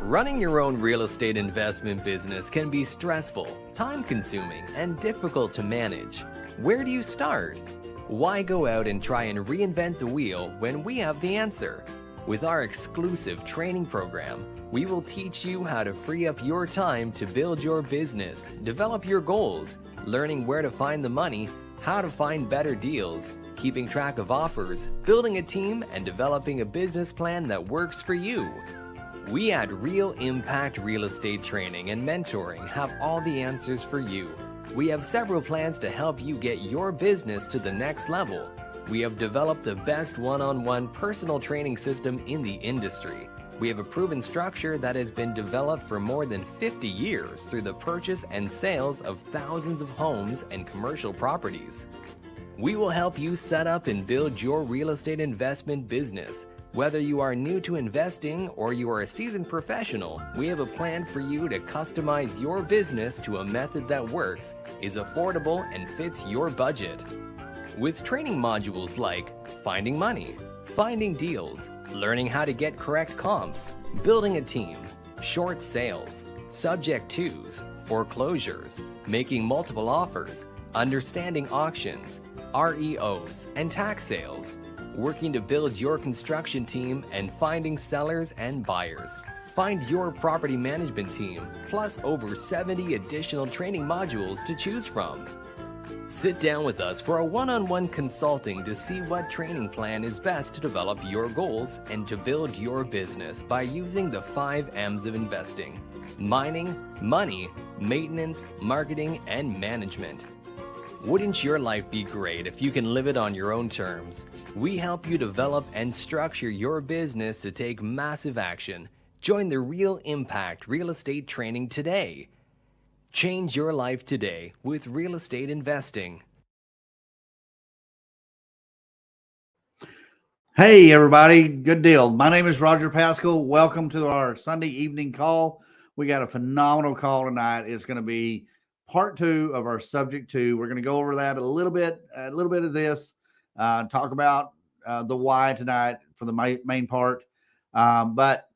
Running your own real estate investment business can be stressful, time-consuming, and difficult to manage. Where do you start? Why go out and try and reinvent the wheel when we have the answer? With our exclusive training program, we will teach you how to free up your time to build your business, develop your goals, learning where to find the money, how to find better deals, keeping track of offers, building a team, and developing a business plan that works for you. We at Real Impact Real Estate Training and Mentoring have all the answers for you. We have several plans to help you get your business to the next level. We have developed the best one-on-one personal training system in the industry. We have a proven structure that has been developed for more than 50 years through the purchase and sales of thousands of homes and commercial properties. We will help you set up and build your real estate investment business. Whether you are new to investing or you are a seasoned professional, we have a plan for you to customize your business to a method that works, is affordable, and fits your budget. With training modules like finding money, finding deals, learning how to get correct comps, building a team, short sales, subject twos, foreclosures, making multiple offers, understanding auctions, REOs, and tax sales, working to build your construction team, and finding sellers and buyers. Find your property management team, plus over 70 additional training modules to choose from. Sit down with us for a one-on-one consulting to see what training plan is best to develop your goals and to build your business by using the 5 M's of investing: mining, money, maintenance, marketing, and management. Wouldn't your life be great if you can live it on your own terms? We help you develop and structure your business to take massive action. Join the Real Impact Real Estate Training today. Change your life today with real estate investing. Hey, everybody. Good deal. My name is Roger Pascal. Welcome to our Sunday evening call. We got a phenomenal call tonight. It's going to be part 2 of our subject 2. We're going to go over that a little bit of this, talk about the why tonight for the main part. But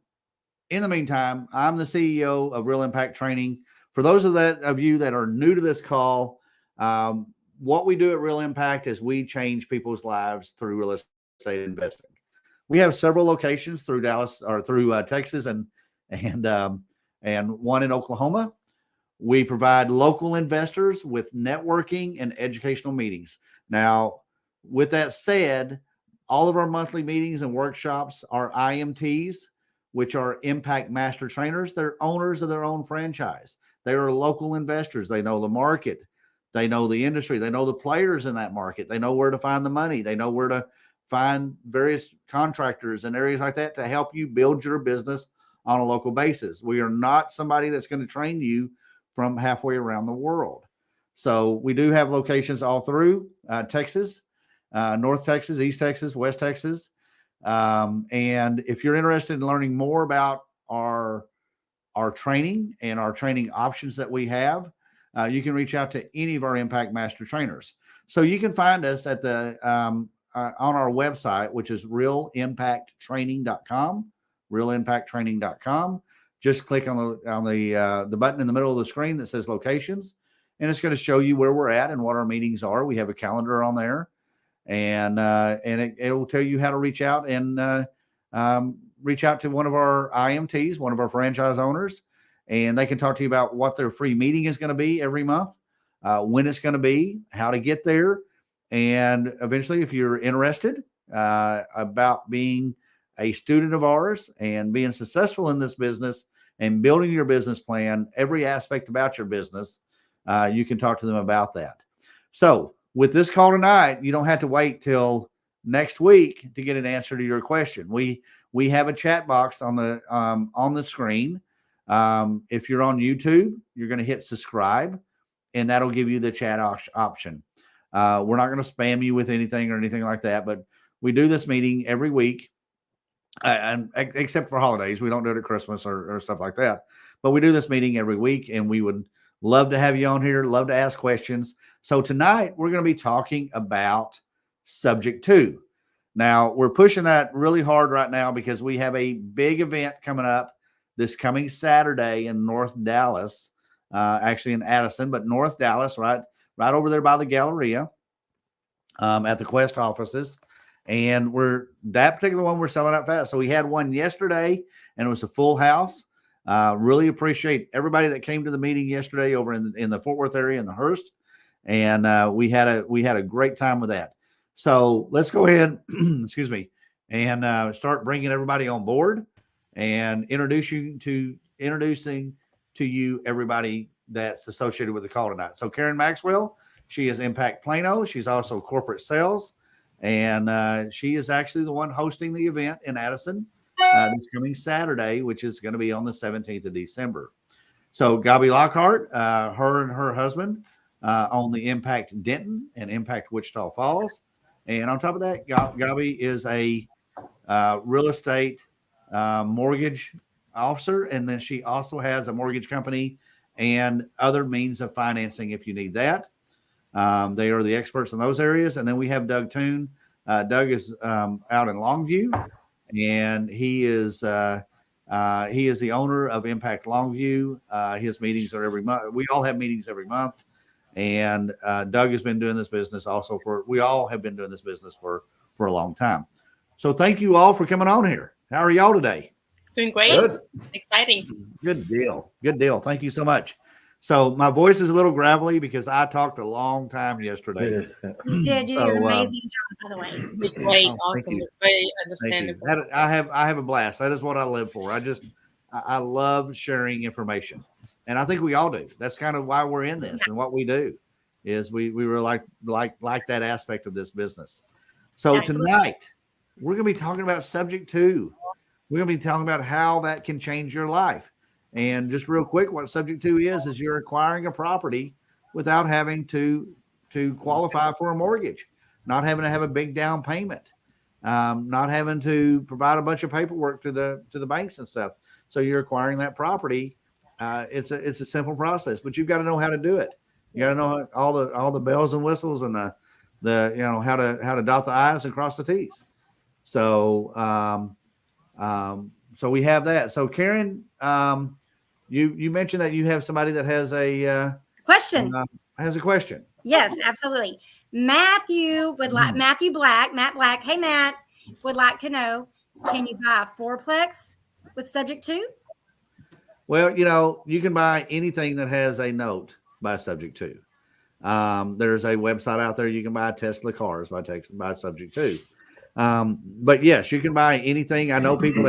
in the meantime, I'm the CEO of Real Impact Training. For those of you that are new to this call, what we do at Real Impact is we change people's lives through real estate investing. We have several locations through Dallas or through Texas and one in Oklahoma. We provide local investors with networking and educational meetings. Now, with that said, all of our monthly meetings and workshops are IMTs, which are Impact Master Trainers. They're owners of their own franchise. They are local investors. They know the market. They know the industry. They know the players in that market. They know where to find the money. They know where to find various contractors and areas like that to help you build your business on a local basis. We are not somebody that's going to train you from halfway around the world. So we do have locations all through Texas, North Texas, East Texas, West Texas. And if you're interested in learning more about our training and our training options that we have, you can reach out to any of our Impact Master Trainers. So you can find us at the on our website, which is realimpacttraining.com, realimpacttraining.com. Just click on the button in the middle of the screen that says locations, and it's going to show you where we're at and what our meetings are. We have a calendar on there, and it will tell you how to reach out and reach out to one of our IMTs, one of our franchise owners, and they can talk to you about what their free meeting is going to be every month, when it's going to be, how to get there, and eventually, if you're interested about being a student of ours and being successful in this business and building your business plan, every aspect about your business, you can talk to them about that. So with this call tonight, you don't have to wait till next week to get an answer to your question. We have a chat box on the screen. If you're on YouTube, you're going to hit subscribe, and that'll give you the chat option. We're not going to spam you with anything or anything like that, but we do this meeting every week. And except for holidays, we don't do it at Christmas or stuff like that. But we do this meeting every week, and we would love to have you on here, love to ask questions. So tonight we're going to be talking about subject 2. Now we're pushing that really hard right now because we have a big event coming up this coming Saturday in North Dallas, actually in Addison, but North Dallas, right over there by the Galleria, at the Quest offices. And that particular one we're selling out fast. So we had one yesterday, and it was a full house. Really appreciate everybody that came to the meeting yesterday over in the Fort Worth area in the Hearst, and we had a great time with that. So let's go ahead, excuse me, and start bringing everybody on board and introducing to you everybody that's associated with the call tonight. So Karen Maxwell, she is Impact Plano. She's also corporate sales, and she is actually the one hosting the event in Addison this coming Saturday, which is going to be on the 17th of December. So Gabi Lockhart, her and her husband own the Impact Denton and Impact Wichita Falls. And on top of that, Gabi is a real estate mortgage officer. And then she also has a mortgage company and other means of financing if you need that. They are the experts in those areas. And then we have Doug Toon. Doug is out in Longview, and he is the owner of Impact Longview. His meetings are every month. We all have meetings every month. And Doug has been doing this business we all have been doing this business for a long time. So thank you all for coming on here. How are y'all today? Doing great. Good. Exciting. Good deal. Good deal. Thank you so much. So my voice is a little gravelly because I talked a long time yesterday. You did an amazing job, by the way. Great. Awesome. It's very understandable. I have a blast. That is what I live for. I love sharing information. And I think we all do. That's kind of why we're in this, and what we do is we really like that aspect of this business. So Absolutely. Tonight we're going to be talking about subject 2. We're going to be talking about how that can change your life. And just real quick, what subject 2 is you're acquiring a property without having to qualify for a mortgage, not having to have a big down payment, not having to provide a bunch of paperwork to the banks and stuff. So you're acquiring that property. It's a simple process, but you've got to know how to do it. You got to know all the bells and whistles and the how to dot the I's and cross the T's. So so we have that. So Karen, you mentioned that you have somebody that has a question. Has a question. Yes, absolutely. Matthew would like Matt Black. Hey Matt, would like to know, can you buy a fourplex with subject 2? Well, you can buy anything that has a note by subject 2. There's a website out there. You can buy Tesla cars by subject 2. But yes, you can buy anything. I know people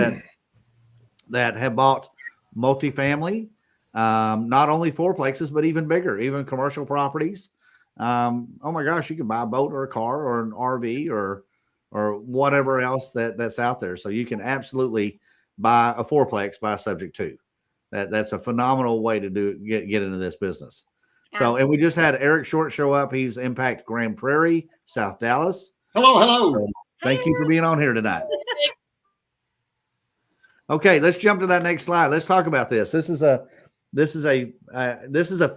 that have bought multifamily, not only fourplexes, but even bigger, even commercial properties. Oh my gosh, you can buy a boat or a car or an RV or whatever else that's out there. So you can absolutely buy a fourplex by subject 2. That's a phenomenal way to get into this business. So, and we just had Eric Short show up. He's Impact Grand Prairie, South Dallas. Hello. So thank you for being on here tonight. Okay, let's jump to that next slide. Let's talk about this. This is a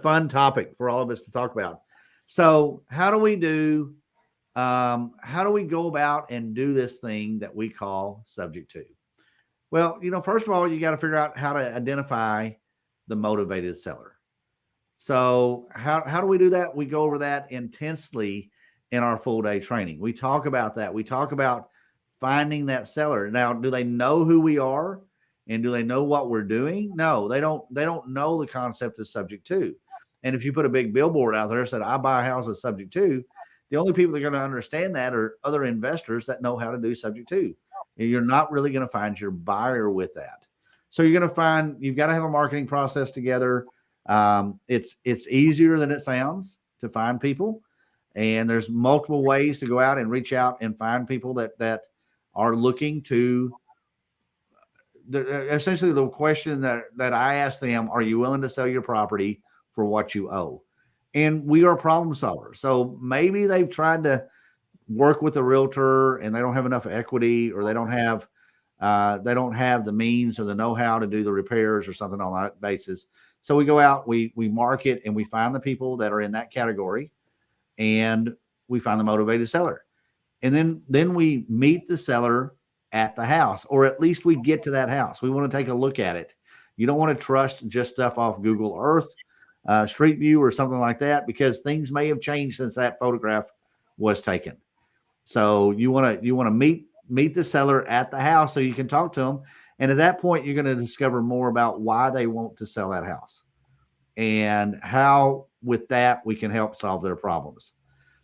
fun topic for all of us to talk about. So, how do we go about and do this thing that we call subject 2? Well, first of all, you got to figure out how to identify the motivated seller. So how do we do that? We go over that intensely in our full day training. We talk about that. We talk about finding that seller. Now, do they know who we are and do they know what we're doing? No, they don't know the concept of subject 2. And if you put a big billboard out there that said, I buy houses subject 2, the only people that are going to understand that are other investors that know how to do subject 2. And you're not really going to find your buyer with that. So you've got to have a marketing process together. It's easier than it sounds to find people. And there's multiple ways to go out and reach out and find people that are looking to, essentially the question that I ask them, are you willing to sell your property for what you owe? And we are problem solvers. So maybe they've tried to work with a realtor and they don't have enough equity, or they don't have the means or the know-how to do the repairs or something on that basis. So we go out, we market, and we find the people that are in that category, and we find the motivated seller. And then we meet the seller at the house, or at least we get to that house. We want to take a look at it. You don't want to trust just stuff off Google Earth, Street View, or something like that, because things may have changed since that photograph was taken. So you want to meet the seller at the house so you can talk to them. And at that point, you're going to discover more about why they want to sell that house and how with that we can help solve their problems.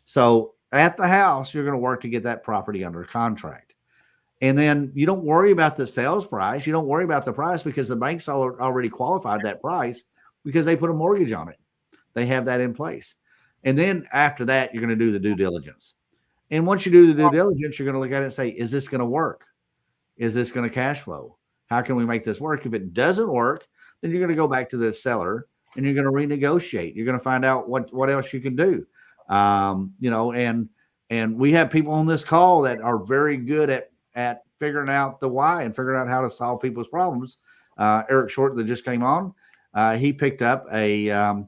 So at the house, you're going to work to get that property under contract. And then you don't worry about the sales price. You don't worry about the price because the bank's already qualified that price because they put a mortgage on it. They have that in place. And then after that, you're going to do the due diligence. And once you do the due diligence, you're going to look at it and say, is this going to work? Is this going to cash flow? How can we make this work? If it doesn't work, then you're going to go back to the seller and you're going to renegotiate. You're going to find out what else you can do. And we have people on this call that are very good at figuring out the why and figuring out how to solve people's problems. Eric Short that just came on, he picked up he had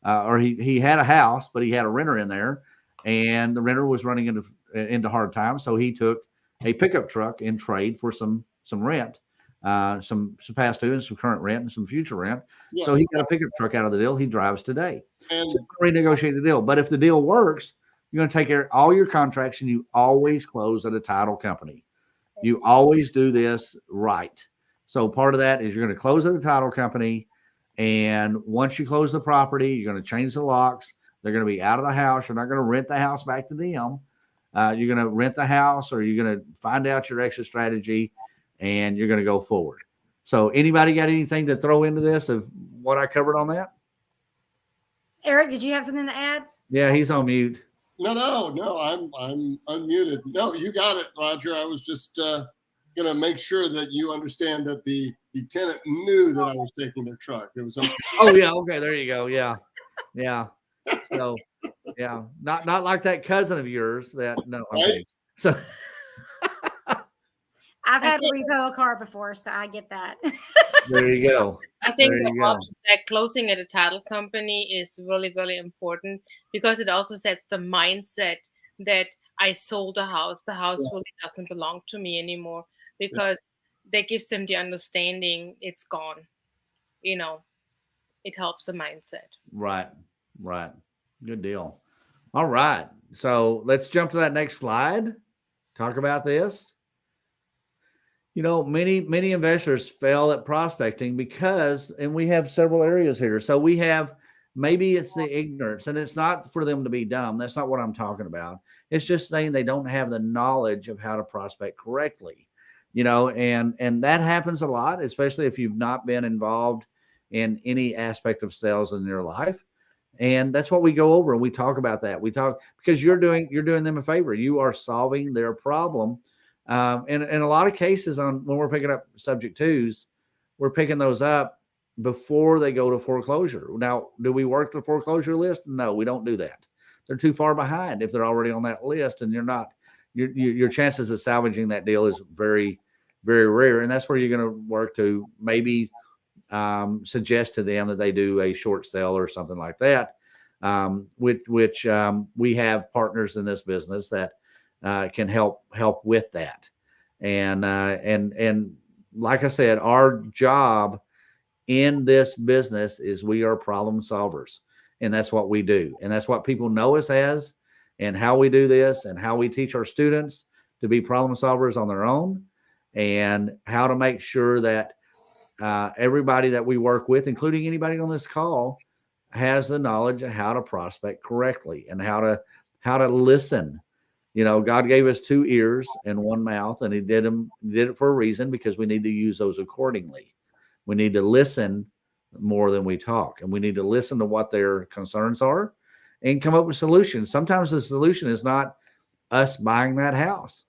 a house, but he had a renter in there, and the renter was running into hard times. So he took a pickup truck in trade for some rent, some past due and some current rent and some future rent. Yeah. So he got a pickup truck out of the deal. He drives today. And so renegotiate the deal. But if the deal works, you're going to take care of all your contracts, and you always close at a title company. You always do this right. So part of that is you're going to close at the title company. And once you close the property, you're going to change the locks. They're going to be out of the house. You're not going to rent the house back to them. You're going to rent the house, or you're going to find out your exit strategy, and you're going to go forward. So anybody got anything to throw into this of what I covered on that? Eric, did you have something to add? Yeah, he's on mute. No, I'm unmuted. No, you got it, Roger. I was just going to make sure that you understand that the tenant knew that I was taking their truck. It was okay. Oh yeah, okay, there you go. Yeah. So yeah, not like that cousin of yours that no. Okay. Right? So I've had to repo a car before, so I get that. There you go. I think that closing at a title company is really, really important because it also sets the mindset that I sold a house. The house really doesn't belong to me anymore, because that gives them the understanding it's gone. It helps the mindset. Right. Good deal. All right. So let's jump to that next slide. Talk about this. Many investors fail at prospecting because, and we have several areas here. So we have, maybe it's the ignorance, and it's not for them to be dumb. That's not what I'm talking about. It's just saying they don't have the knowledge of how to prospect correctly, and that happens a lot, especially if you've not been involved in any aspect of sales in your life. And that's what we go over. And we talk about that. We talk because you're doing them a favor. You are solving their problem. And in a lot of cases when we're picking up subject twos, we're picking those up before they go to foreclosure. Now, do we work the foreclosure list? No, we don't do that. They're too far behind if they're already on that list, and your chances of salvaging that deal is very, very rare. And that's where you're going to work to maybe suggest to them that they do a short sale or something like that, which we have partners in this business that can help with that. And like I said, our job in this business is we are problem solvers, and that's what we do. And that's what people know us as, and how we do this, and how we teach our students to be problem solvers on their own, and how to make sure that everybody that we work with, including anybody on this call, has the knowledge of how to prospect correctly and how to listen. God gave us 2 ears and 1 mouth, and he did it for a reason, because we need to use those accordingly. We need to listen more than we talk, and we need to listen to what their concerns are and come up with solutions. Sometimes the solution is not us buying that house.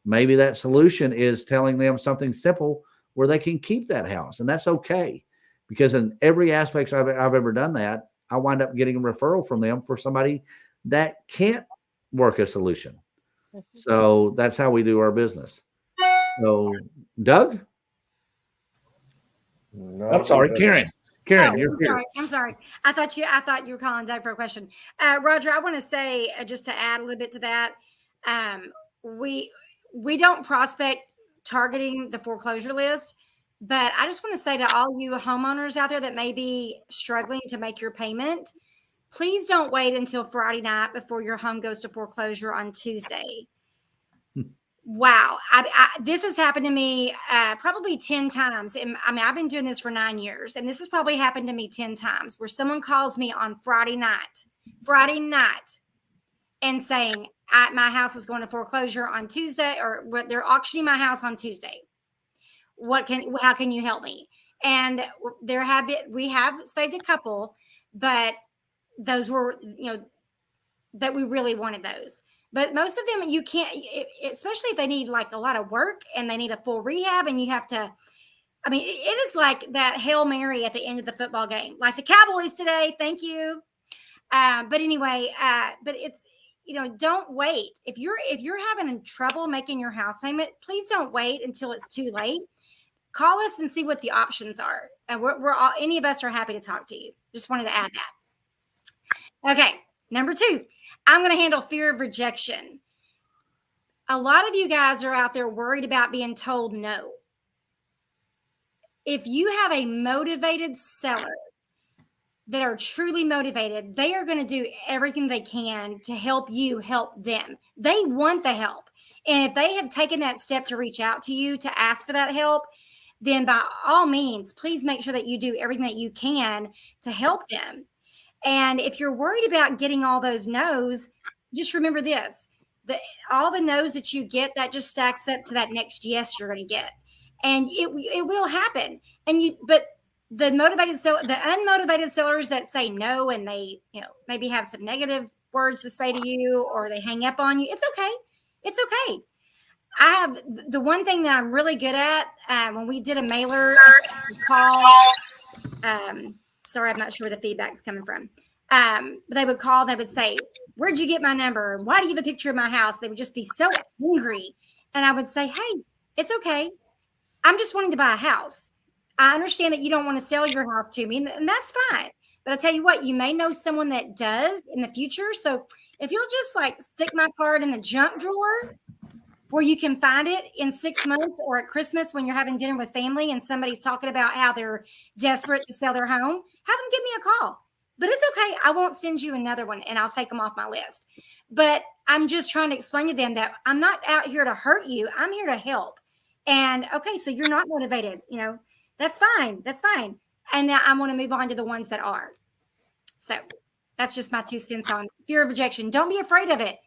Maybe that solution is telling them something simple where they can keep that house, and that's okay, because in every aspect I've ever done that, I wind up getting a referral from them for somebody that can't work a solution. So that's how we do our business. So, Doug? No, I'm sorry, Karen. Karen, you're here. I'm sorry. I thought you were calling Doug for a question. Roger, I want to say, just to add a little bit to that, we don't prospect targeting the foreclosure list. But I just want to say to all you homeowners out there that may be struggling to make your payment, please don't wait until Friday night before your home goes to foreclosure on Tuesday. Wow. This has happened to me probably 10 times. And, I mean, I've been doing this for 9 years, and this has probably happened to me 10 times where someone calls me on Friday night, and saying, my house is going to foreclosure on Tuesday, or they're auctioning my house on Tuesday. How can you help me? And we have saved a couple, but those were, that we really wanted those. But most of them you can't, especially if they need like a lot of work and they need a full rehab, and you have to, I mean, it is like that Hail Mary at the end of the football game, like the Cowboys today. Thank you. But anyway, but it's, don't wait. If you're having trouble making your house payment, please don't wait until it's too late. Call us and see what the options are. And we're all, any of us are happy to talk to you. Just wanted to add that. Okay. Number 2, I'm going to handle fear of rejection. A lot of you guys are out there worried about being told no. If you have a motivated seller that are truly motivated, they are going to do everything they can to help you help them. They want the help. And if they have taken that step to reach out to you to ask for that help, then by all means, please make sure that you do everything that you can to help them. And if you're worried about getting all those no's, just remember this, all the no's that you get, that just stacks up to that next yes you're going to get. And it will happen. But the unmotivated sellers that say no, and they, maybe have some negative words to say to you, or they hang up on you, it's okay. It's okay. I have the one thing that I'm really good at, when we did a mailer call, sorry, I'm not sure where the feedback's coming from. But they would call, they would say, "Where'd you get my number? Why do you have a picture of my house?" They would just be so angry. And I would say, "Hey, it's okay. I'm just wanting to buy a house. I understand that you don't want to sell your house to me, and that's fine. But I tell you what, you may know someone that does in the future. So if you'll just like stick my card in the junk drawer where you can find it in 6 months, or at Christmas when you're having dinner with family and somebody's talking about how they're desperate to sell their home, have them give me a call. But it's okay. I won't send you another one, and I'll take them off my list. But I'm just trying to explain to them that I'm not out here to hurt you. I'm here to help. And okay, so you're not motivated, that's fine. That's fine. And now I want to move on to the ones that are. So that's just my 2 cents on fear of rejection. Don't be afraid of it.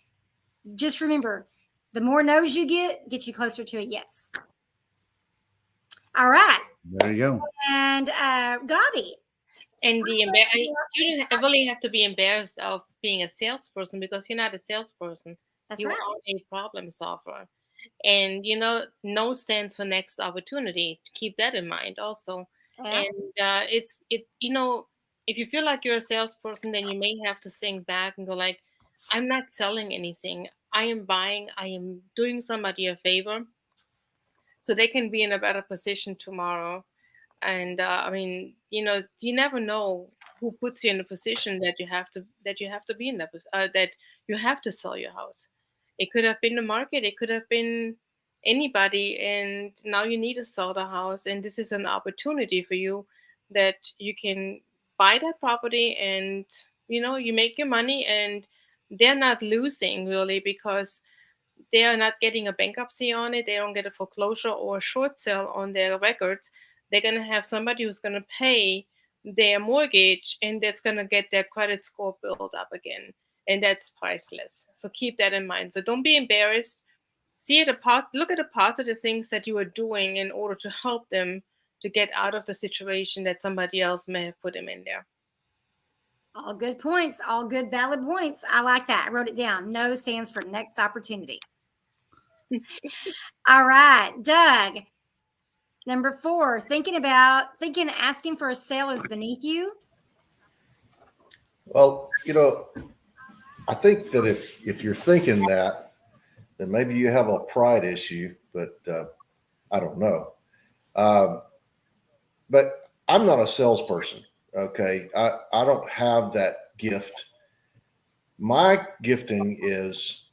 Just remember, the more no's you get you closer to a yes. All right. There you go. And Gabi. And you don't really have to be embarrassed of being a salesperson, because you're not a salesperson. That's you right. are a problem solver. And no stands for next opportunity. Keep that in mind also. Yeah. And if you feel like you're a salesperson, then you may have to sink back and go like, I'm not selling anything. I am buying. I am doing somebody a favor so they can be in a better position tomorrow. And you never know who puts you in a position that you have to be in that you have to sell your house. It could have been the market. It could have been anybody. And now you need to sell the house. And this is an opportunity for you that you can buy that property, and, you make your money, and they're not losing really, because they are not getting a bankruptcy on it. They don't get a foreclosure or a short sale on their records. They're going to have somebody who's going to pay their mortgage, and that's going to get their credit score built up again. And that's priceless. So keep that in mind. So don't be embarrassed. Look at the positive things that you are doing in order to help them to get out of the situation that somebody else may have put them in there. All good points. All good, valid points. I like that. I wrote it down. No stands for next opportunity. All right, Doug. Number 4, asking for a sale is beneath you. Well, I think that if you're thinking that, then maybe you have a pride issue, but I don't know. But I'm not a salesperson. Okay. I don't have that gift. My gifting is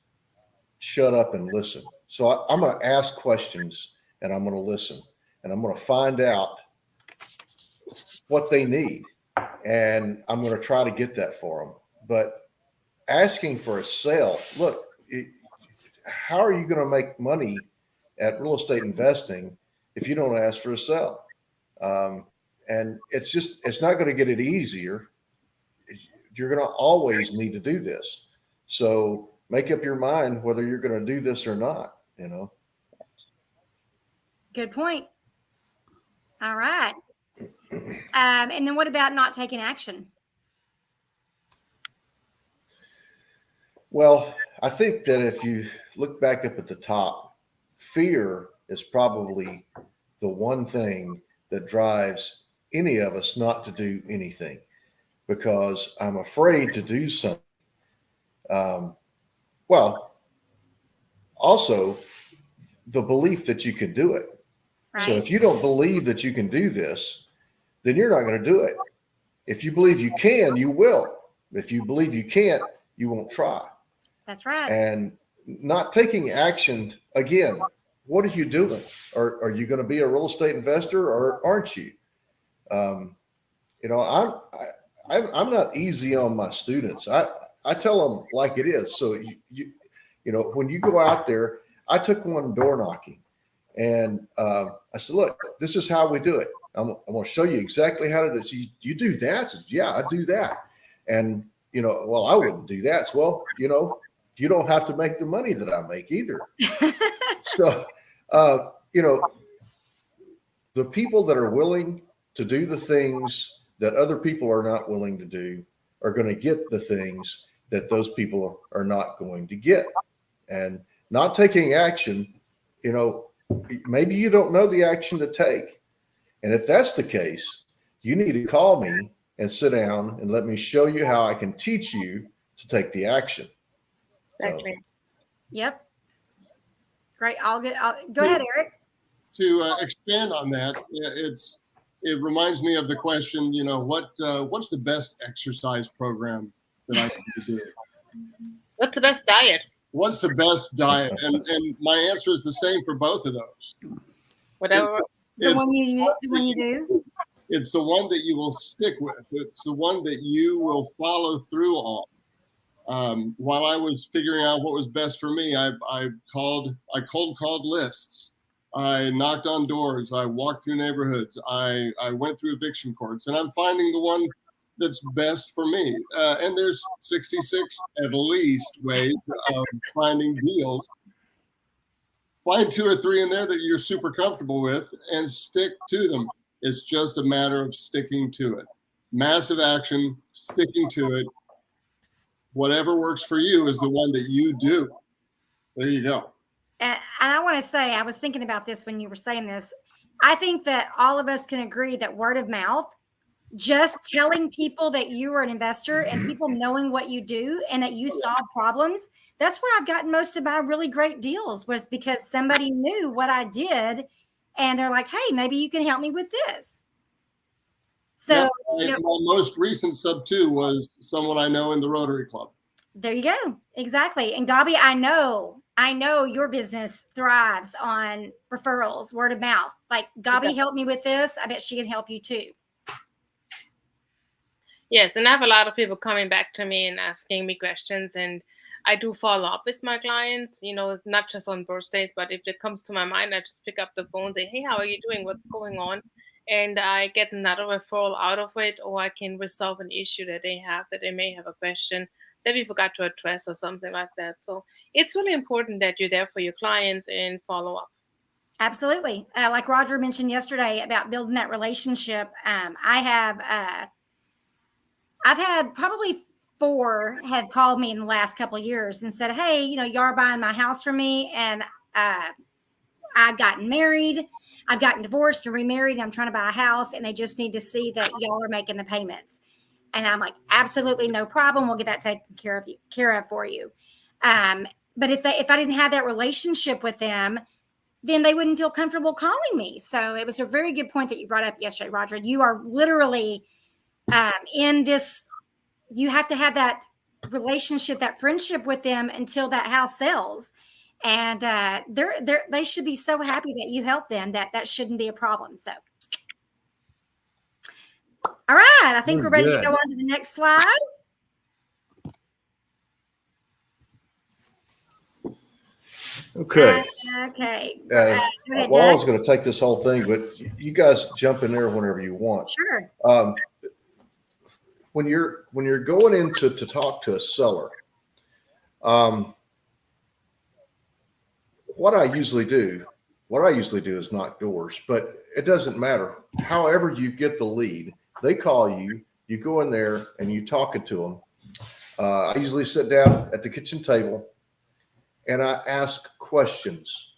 shut up and listen. So I'm going to ask questions, and I'm going to listen. and I'm going to find out what they need, and I'm going to try to get that for them. But asking for a sale, look, how are you going to make money at real estate investing if you don't ask for a sale? And it's not going to get it easier. You're going to always need to do this. So make up your mind whether you're going to do this or not, you know? Good point. All right. And then what about not taking action? Well, I think that if you look back up at the top, fear is probably the one thing that drives any of us not to do anything, because I'm afraid to do something. Well, also the belief that you can do it. Right. So if you don't believe that you can do this, then you're not going to do it. If you believe you can, you will. If you believe you can't, you won't try. That's right. And not taking action, again, what are you doing? Are you going to be a real estate investor or aren't you? You know, I'm not easy on my students. I tell them like it is. So you know, when you go out there, I took one door knocking, and I said, look, this is how we do it. I'm going to show you exactly how to do it. You do that? I said, yeah, I do that. And, you know, well, I wouldn't do that. So, well, you know, you don't have to make the money that I make either. So, you know, the people that are willing to do the things that other people are not willing to do are going to get the things that those people are not going to get. And not taking action, you know, maybe you don't know the action to take. And if that's the case, you need to call me and sit down and let me show you how I can teach you to take the action. Exactly. So. Yep. Great. Go ahead, Eric. To expand on that, it reminds me of the question, you know, what's the best exercise program that I can do? What's the best diet? What's the best diet? And my answer is the same for both of those. Whatever. The one you do. It's the one that you will stick with. It's the one that you will follow through on. While I was figuring out what was best for me, I cold called lists. I knocked on doors. I walked through neighborhoods. I went through eviction courts, and I'm finding the one that's best for me. And there's 66 at least ways of finding deals. Find 2 or 3 in there that you're super comfortable with and stick to them. It's just a matter of sticking to it. Massive action, sticking to it. Whatever works for you is the one that you do. There you go. And I want to say, I was thinking about this when you were saying this. I think that all of us can agree that word of mouth, just telling people that you are an investor and people knowing what you do and that you solve problems, that's where I've gotten most of my really great deals, was because somebody knew what I did and they're like, hey, maybe you can help me with this. So my most recent sub 2 was someone I know in the Rotary Club. There you go. Exactly. And Gabi, I know your business thrives on referrals, word of mouth. Like, Gabi helped me with this. I bet she can help you too. Yes, and I have a lot of people coming back to me and asking me questions, and I do follow up with my clients, you know, not just on birthdays, but if it comes to my mind, I just pick up the phone and say, hey, how are you doing? What's going on? And I get another referral out of it, or I can resolve an issue that they have, that they may have a question that we forgot to address or something like that. So it's really important that you're there for your clients and follow up. Absolutely. Like Roger mentioned yesterday about building that relationship. I've had probably 4 have called me in the last couple of years and said, hey, you know, you're buying my house from me. And I've gotten married. I've gotten divorced and remarried. And I'm trying to buy a house, and they just need to see that y'all are making the payments. And I'm like, absolutely no problem. We'll get that taken care of for you. But if I didn't have that relationship with them, then they wouldn't feel comfortable calling me. So it was a very good point that you brought up yesterday, Roger. You are literally in this. You have to have that relationship, that friendship with them until that house sells. And they should be so happy that you help them. That shouldn't be a problem. So, all right, I think we're ready to go on to the next slide. Okay. Okay. Go ahead, I was going to take this whole thing, but you guys jump in there whenever you want. Sure. When you're going in to talk to a seller, what I usually do is knock doors, but it doesn't matter. However you get the lead, they call you, you go in there and you talking to them. I usually sit down at the kitchen table and I ask questions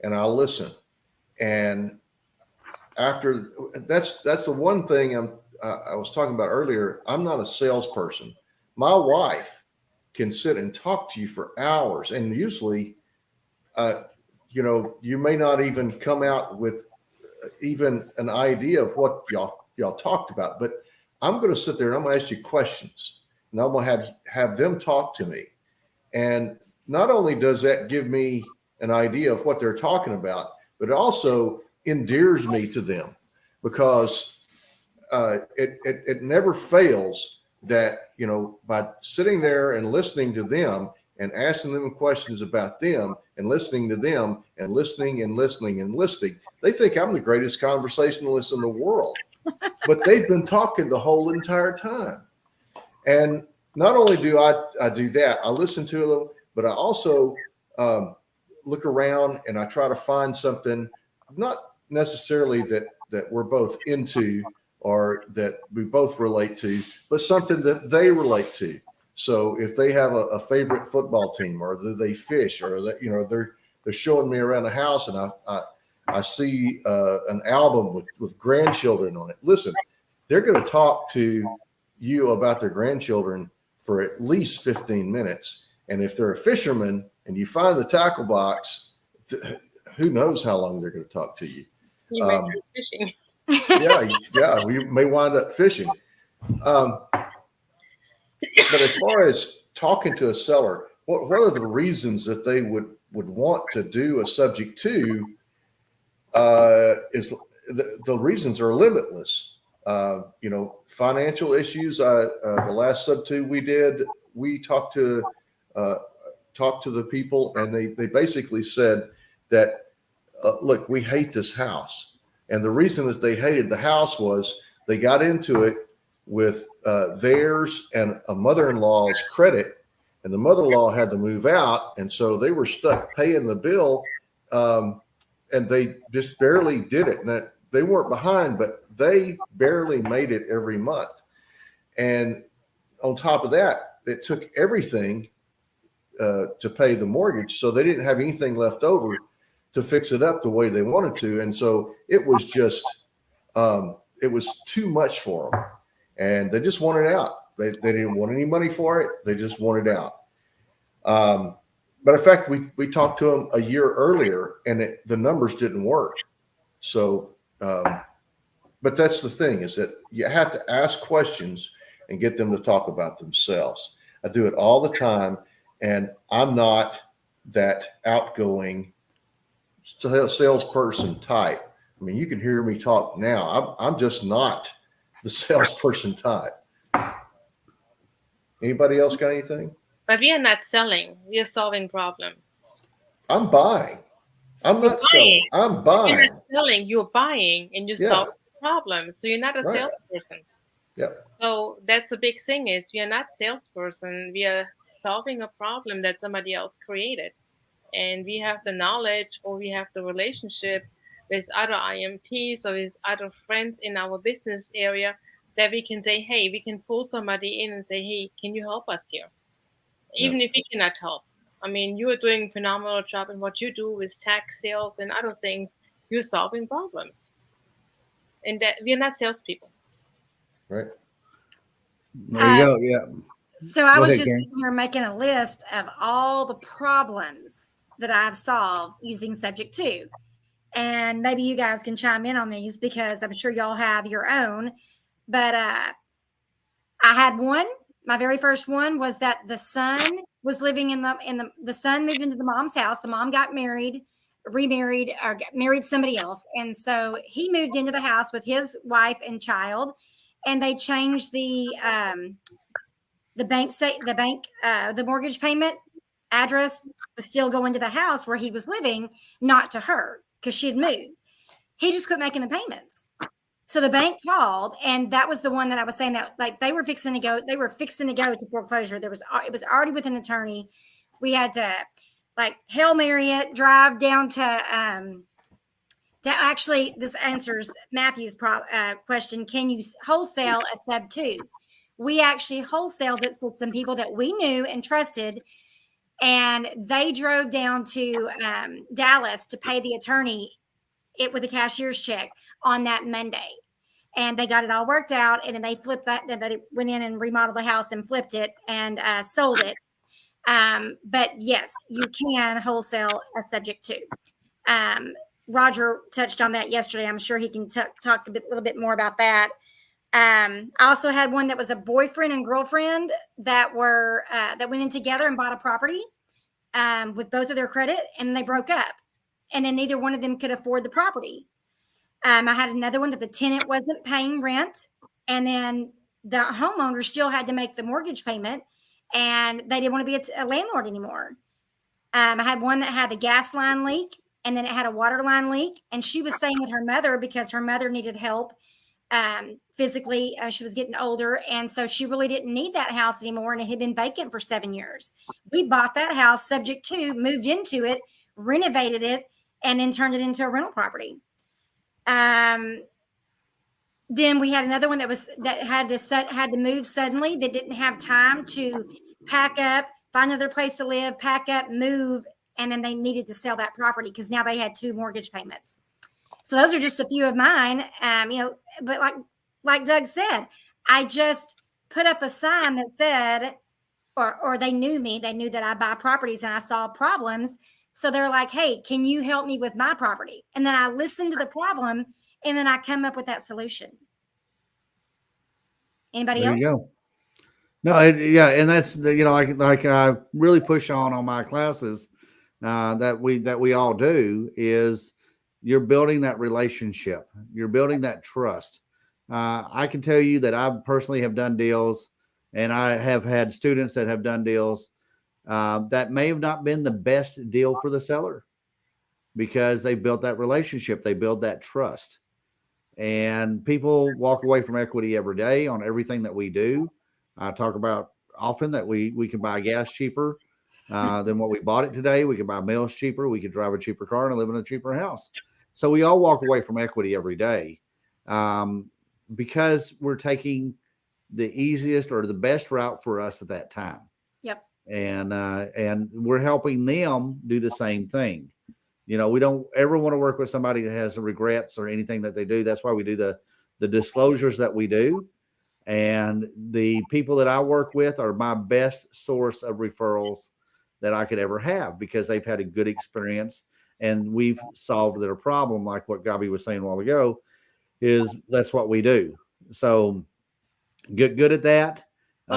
and I listen. And after that's the one thing I was talking about earlier. I'm not a salesperson. My wife can sit and talk to you for hours, and usually, you may not even come out with even an idea of what y'all talked about. But I'm going to sit there and I'm going to ask you questions, and I'm going to have them talk to me. And not only does that give me an idea of what they're talking about, but it also endears me to them, because it never fails that, by sitting there and listening to them and asking them questions about them and listening to them and listening and listening and listening, they think I'm the greatest conversationalist in the world. But they've been talking the whole entire time. And not only do I do that, I listen to them, but I also look around and I try to find something, not necessarily that we're both into or that we both relate to, but something that they relate to. So if they have a favorite football team, or do they fish, or that, they're showing me around the house, and I see an album with grandchildren on it. Listen, they're going to talk to you about their grandchildren for at least 15 minutes. And if they're a fisherman and you find the tackle box, who knows how long they're going to talk to you. You might be fishing. Yeah, we may wind up fishing. But as far as talking to a seller, what are the reasons that they would want to do a subject to? Is the reasons are limitless. Financial issues. The last sub two we did, we talked to the people, and they basically said that, look, we hate this house. And the reason that they hated the house was they got into it with theirs and a mother-in-law's credit, and the mother-in-law had to move out, and so they were stuck paying the bill, and they just barely did it. And they weren't behind, but they barely made it every month. And on top of that, it took everything to pay the mortgage, so they didn't have anything left over to fix it up the way they wanted to. And so it was just, it was too much for them, and they just wanted out. They didn't want any money for it. They just wanted out. But in fact, we talked to them a year earlier, and the numbers didn't work. So, but that's the thing, is that you have to ask questions and get them to talk about themselves. I do it all the time, and I'm not that outgoing salesperson type. I mean, you can hear me talk now. I'm just not the salesperson type. Anybody else got anything? But we are not selling. We are solving problems. I'm buying. I'm not selling. I'm buying. You're not selling. You're buying, and you're solving problems. So you're not a salesperson. Yep. So that's a big thing, is we are not salesperson. We are solving a problem that somebody else created. And we have the knowledge, or we have the relationship with other IMTs or with other friends in our business area, that we can say, hey, we can pull somebody in and say, hey, can you help us here? Even if we cannot help. I mean, you are doing a phenomenal job in what you do with tax, sales, and other things. You're solving problems. And that we're not salespeople. Right. There you go. Yeah. So I was just sitting here making a list of all the problems that I've solved using subject to. And maybe you guys can chime in on these, because I'm sure y'all have your own. But I had one My very first one was that the son was living the son moved into the mom's house. The mom got married, remarried, or married somebody else. And so he moved into the house with his wife and child, and they changed the mortgage payment address was still going to the house where he was living, not to her, because she had moved. He just quit making the payments. So the bank called, and that was the one that I was saying that like they were fixing to go to foreclosure. It was already with an attorney. We had to like Hail Mary it, drive down to actually this answers Matthew's question. Can you wholesale a sub 2? We actually wholesaled it to some people that we knew and trusted, and they drove down to Dallas to pay the attorney it with a cashier's check on that Monday. And they got it all worked out. And then they flipped that. Then they went in and remodeled the house and flipped it and sold it. But yes, you can wholesale a subject to. Roger touched on that yesterday. I'm sure he can talk a little bit more about that. I also had one that was a boyfriend and girlfriend that went in together and bought a property with both of their credit, and they broke up. And then neither one of them could afford the property. I had another one that the tenant wasn't paying rent, and then the homeowner still had to make the mortgage payment, and they didn't want to be a landlord anymore. I had one that had the gas line leak, and then it had a water line leak, and she was staying with her mother because her mother needed help physically. She was getting older, and so she really didn't need that house anymore, and it had been vacant for 7 years. We bought that house subject to, moved into it, renovated it, and then turned it into a rental property. Then we had another one that had to move suddenly. They didn't have time to pack up, find another place to live, pack up, move, and then they needed to sell that property because now they had 2 mortgage payments. So those are just a few of mine. But like Doug said, I just put up a sign that said, or they knew me. They knew that I buy properties and I saw problems. So they're like, hey, can you help me with my property? And then I listen to the problem, and then I come up with that solution. Anybody There else? you go. No, and that's like I really push on my classes that we all do is you're building that relationship, you're building that trust. I can tell you that I personally have done deals, and I have had students that have done deals that may have not been the best deal for the seller because they built that relationship, they build that trust. And people walk away from equity every day on everything that we do. I talk about often that we can buy gas cheaper than what we bought it today. We can buy meals cheaper. We could drive a cheaper car and live in a cheaper house. So we all walk away from equity every day because we're taking the easiest or the best route for us at that time. Yep. And we're helping them do the same thing. We don't ever want to work with somebody that has regrets or anything that they do. That's why we do the disclosures that we do. And the people that I work with are my best source of referrals that I could ever have because they've had a good experience and we've solved their problem. Like what Gabi was saying a while ago that's what we do. So get good at that. We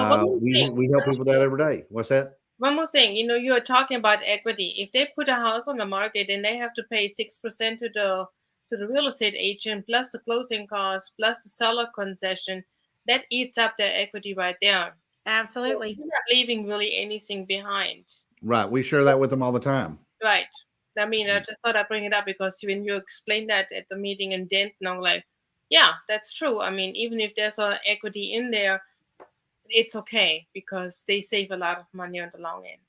help people with that every day. What's that? One more thing, you are talking about equity. If they put a house on the market and they have to pay 6% to the real estate agent, plus the closing costs, plus the seller concession, that eats up their equity right there. Absolutely. So you're not leaving really anything behind. Right. We share that with them all the time. Right. I mean, I just thought I'd bring it up because when you explained that at the meeting in Denton, I'm like, yeah, that's true. I mean, even if there's an equity in there, it's okay because they save a lot of money on the long end.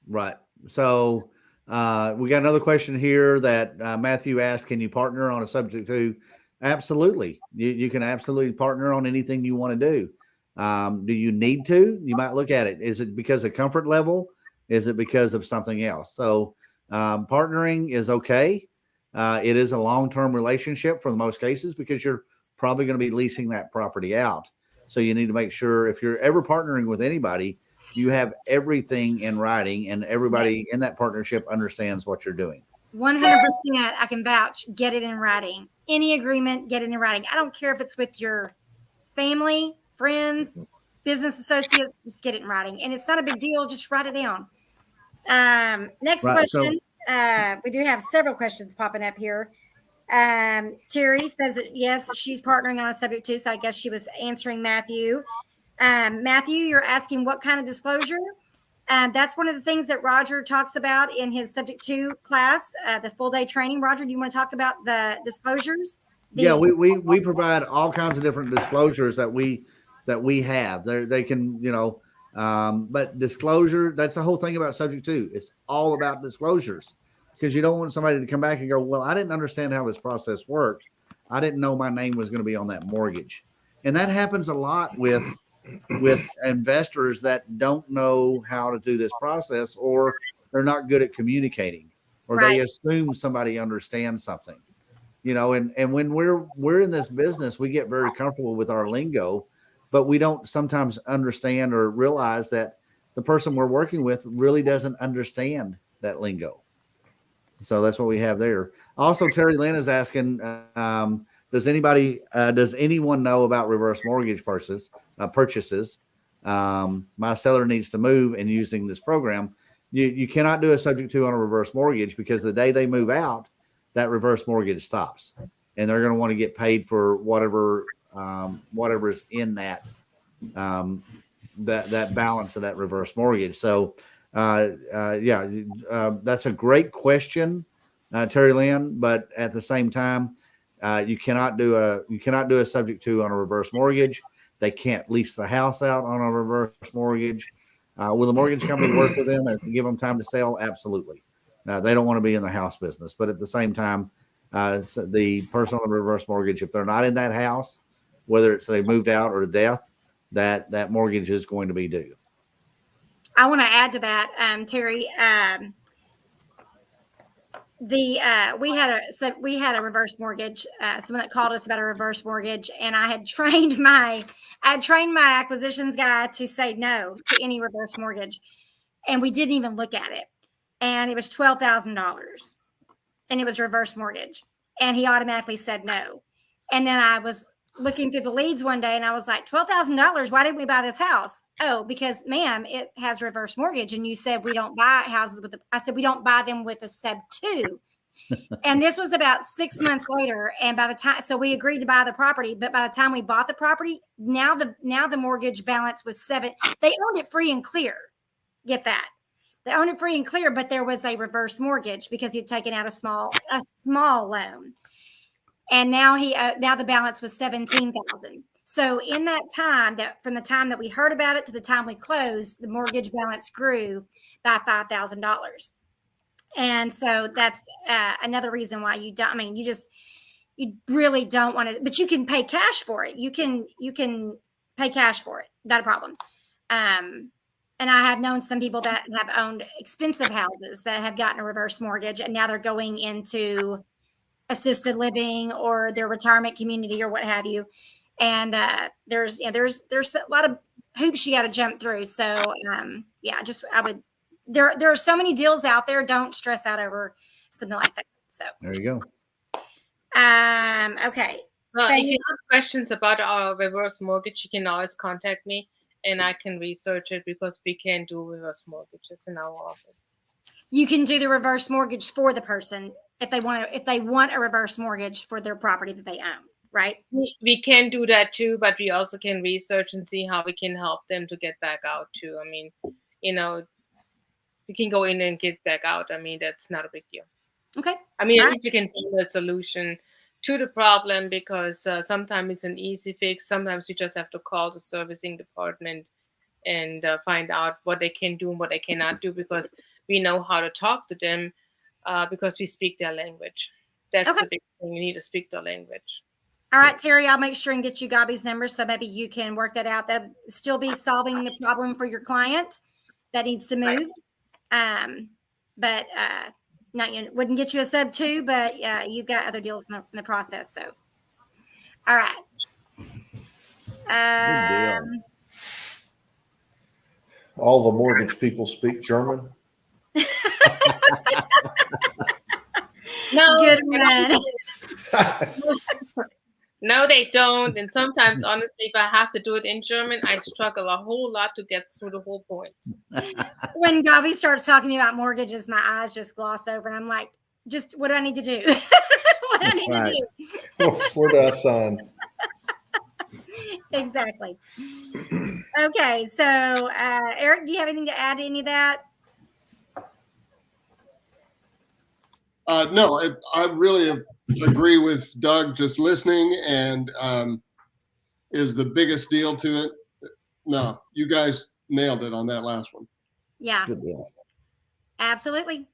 Right. So we got another question here that Matthew asked, can you partner on a subject to? Absolutely. You can absolutely partner on anything you want to do. Do you need to? You might look at it. Is it because of comfort level? Is it because of something else? So partnering is okay. It is a long-term relationship for the most cases because you're probably going to be leasing that property out. So you need to make sure if you're ever partnering with anybody, you have everything in writing and everybody in that partnership understands what you're doing. 100%. I can vouch. Get it in writing. Any agreement, get it in writing. I don't care if it's with your family, friends, business associates, just get it in writing. And it's not a big deal. Just write it down. Next Right, question. We do have several questions popping up here. Terry says that yes, she's partnering on a subject too. So I guess she was answering Matthew. Matthew, you're asking what kind of disclosure? That's one of the things that Roger talks about in his subject 2 class, the full day training. Roger, do you want to talk about the disclosures? Yeah, we provide all kinds of different disclosures that we have. They can, but disclosure, that's the whole thing about subject 2. It's all about disclosures, because you don't want somebody to come back and go, well, I didn't understand how this process worked. I didn't know my name was going to be on that mortgage. And that happens a lot with investors that don't know how to do this process, or they're not good at communicating, or they assume somebody understands something, and when we're in this business, we get very comfortable with our lingo, but we don't sometimes understand or realize that the person we're working with really doesn't understand that lingo. So that's what we have there. Also, Terry Lynn is asking, does anyone know about reverse mortgage purchases? My seller needs to move and using this program. You cannot do a subject 2 on a reverse mortgage, because the day they move out, that reverse mortgage stops, and they're going to want to get paid for whatever is in that balance of that reverse mortgage. So that's a great question, Terry Lynn. But at the same time, you cannot do a subject 2 on a reverse mortgage. They can't lease the house out on a reverse mortgage. Will the mortgage company work with them and give them time to sell? Absolutely. They don't want to be in the house business, but at the same time, the person on the reverse mortgage, if they're not in that house, whether it's they moved out or death, that mortgage is going to be due. I want to add to that, Terry. We had a reverse mortgage. Someone that called us about a reverse mortgage, and I had trained my acquisitions guy to say no to any reverse mortgage, and we didn't even look at it. And it was $12,000, and it was reverse mortgage, and he automatically said no. And then I was looking through the leads one day, and I was like, $12,000. Why didn't we buy this house? Oh, because ma'am, it has reverse mortgage, and you said we don't buy houses with. I said we don't buy them with a sub 2. And this was about 6 months later, and by the time, so we agreed to buy the property, but by the time we bought the property, now the mortgage balance was 7. They owned it free and clear. Get that? They owned it free and clear, but there was a reverse mortgage because he'd taken out a small loan, and now the balance was $17,000. So in that time, that from the time that we heard about it to the time we closed, the mortgage balance grew by $5,000. And so that's another reason why you don't. I mean, you really don't want to, but you can pay cash for it. You can pay cash for it, not a problem. And I have known some people that have owned expensive houses that have gotten a reverse mortgage, and now they're going into assisted living or their retirement community or what have you. And there's a lot of hoops you got to jump through. So there are so many deals out there. Don't stress out over something like that. So there you go. Okay. Well, if you have questions about our reverse mortgage, you can always contact me, and I can research it, because we can do reverse mortgages in our office. You can do the reverse mortgage for the person if they want a reverse mortgage for their property that they own, right? We can do that too, but we also can research and see how we can help them to get back out too. I mean, we can go in and get back out. I mean, that's not a big deal. Okay. I mean, at least you can find a solution to the problem, because sometimes it's an easy fix. Sometimes you just have to call the servicing department and find out what they can do and what they cannot do, because we know how to talk to them, because we speak their language. That's the big thing. You need to speak their language. All right, Terry, I'll make sure and get you Gabi's number, so maybe you can work that out. That'll still be solving the problem for your client that needs to move. But wouldn't get you a sub 2, but you've got other deals in the process. So, all right. All the mortgage people speak German. No, good man. No, they don't. And sometimes, honestly, if I have to do it in German, I struggle a whole lot to get through the whole point. When Gavi starts talking about mortgages, my eyes just gloss over, and I'm like, just what do I need to do? What do I need to do? Where do I sign? Exactly. Okay, so Eric, do you have anything to add to any of that? No, I really agree with Doug. Just listening and is the biggest deal to it. No, you guys nailed it on that last one. Yeah, Good deal. absolutely.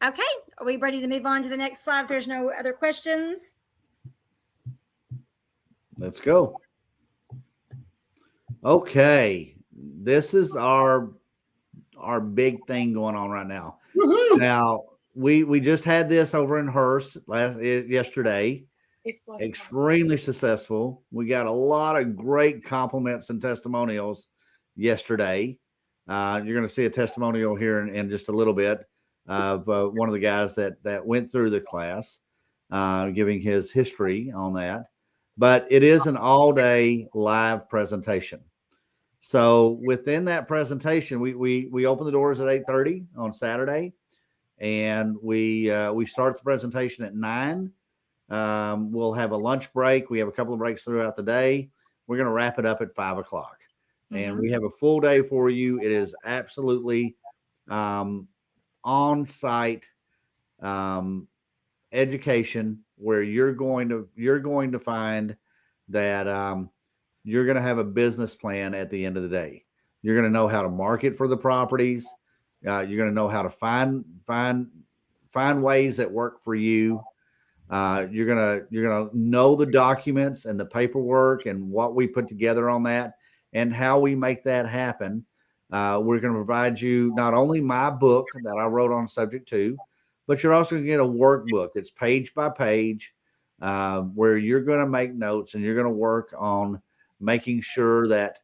Okay, are we ready to move on to the next slide if there's no other questions? Let's go. Okay, this is our big thing going on right now. Woohoo! Now we just had this over in Hearst yesterday. It was Extremely successful. We got a lot of great compliments and testimonials yesterday. You're going to see a testimonial here in just a little bit of one of the guys that went through the class, giving his history on that. But it is an all-day live presentation. So within that presentation, we open the doors at 8:30 on Saturday, and we start the presentation at 9. We'll have a lunch break. We have a couple of breaks throughout the day. We're going to wrap it up at 5 o'clock. And we have a full day for you. It is absolutely on-site education where you're going to find that you're going to have a business plan at the end of the day. You're going to know how to market for the properties. You're going to know how to find ways that work for you. You're gonna know the documents and the paperwork and what we put together on that and how we make that happen. We're going to provide you not only my book that I wrote on subject to, but you're also going to get a workbook that's page by page, where you're going to make notes and you're going to work on making sure that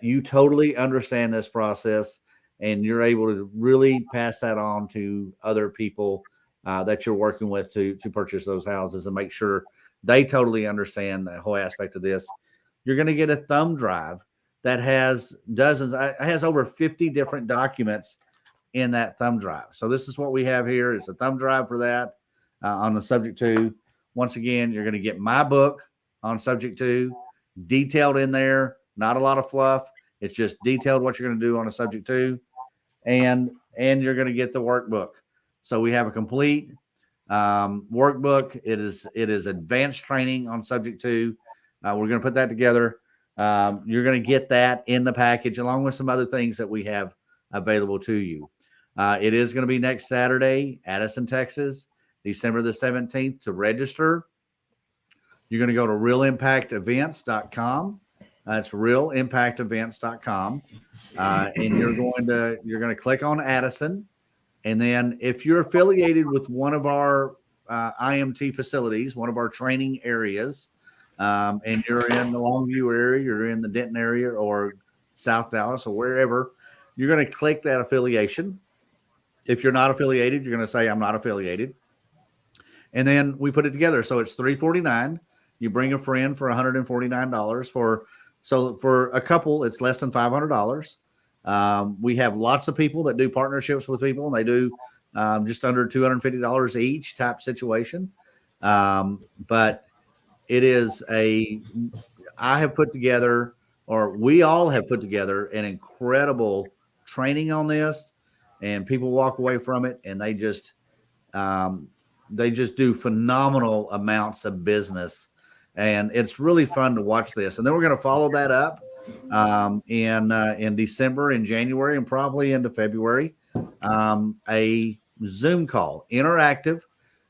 you totally understand this process and you're able to really pass that on to other people that you're working with to purchase those houses and make sure they totally understand the whole aspect of this. You're going to get a thumb drive that has over 50 different documents in that thumb drive. So this is what we have here. It's a thumb drive for that on the subject to. Once again, you're going to get my book on subject to, detailed in there, not a lot of fluff. It's just detailed what you're going to do on a subject to, and you're going to get the workbook. So we have a complete workbook. It is advanced training on subject to. We're going to put that together. You're going to get that in the package along with some other things that we have available to you. It is going to be next Saturday, Addison, Texas, December the 17th. To register, you're going to go to realimpactevents.com. It's realimpactevents.com. And you're going to click on Addison. And then if you're affiliated with one of our IMT facilities, one of our training areas, and you're in the Longview area, you're in the Denton area or South Dallas or wherever, you're going to click that affiliation. If you're not affiliated, you're going to say, I'm not affiliated. And then we put it together. So it's $349. You bring a friend for $149. For a couple, it's less than $500. We have lots of people that do partnerships with people, and they do just under $250 each type situation. But it is I have put together, or we all have put together, an incredible training on this, and people walk away from it and they just do phenomenal amounts of business, and it's really fun to watch this. And then we're going to follow that up in December, in January, and probably into February, a Zoom call, interactive.